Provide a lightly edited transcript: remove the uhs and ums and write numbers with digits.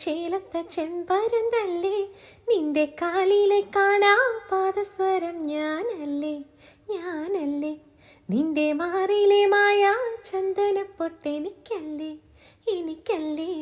ചേലത്തെ ചെമ്പരുന്തല്ലേ, നിന്റെ കാലിലെ കാണാ പാദസ്വരം ഞാനല്ലേ, ഞാനല്ലേ. നിന്റെ മാറിലെ മായ ചന്ദനപ്പൊട്ടെനിക്കല്ലേ, എനിക്കല്ലേ.